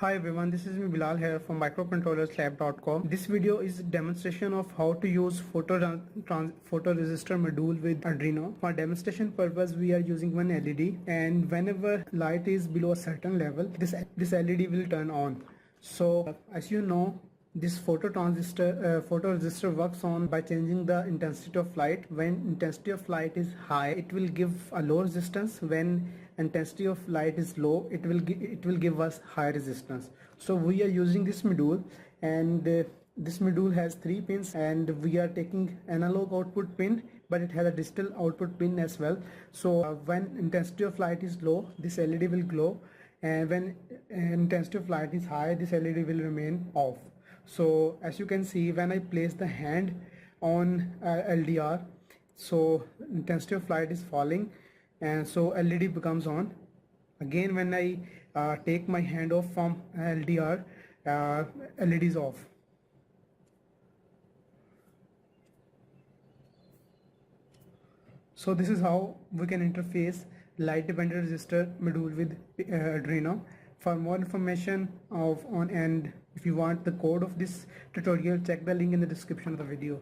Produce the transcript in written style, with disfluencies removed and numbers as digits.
Hi everyone, this is me Bilal here from microcontrollerslab.com. This video is a demonstration of how to use photoresistor module with Arduino. For demonstration purpose, we are using one LED, and whenever light is below a certain level, this LED will turn on. So as you know, this photoresistor works on by changing the intensity of light. When intensity of light is high, it will give a low resistance. When intensity of light is low, it will give us high resistance. So we are using this module, and this module has 3 pins, and we are taking analog output pin, but it has a digital output pin as well. So when intensity of light is low, this LED will glow, and when intensity of light is high, this LED will remain off. So as you can see, when I place the hand on LDR, so intensity of light is falling, and so LED becomes on. Again, when I take my hand off from LDR, LED is off. So this is how we can interface light dependent resistor module with Arduino. For more information and if you want the code of this tutorial, check the link in the description of the video.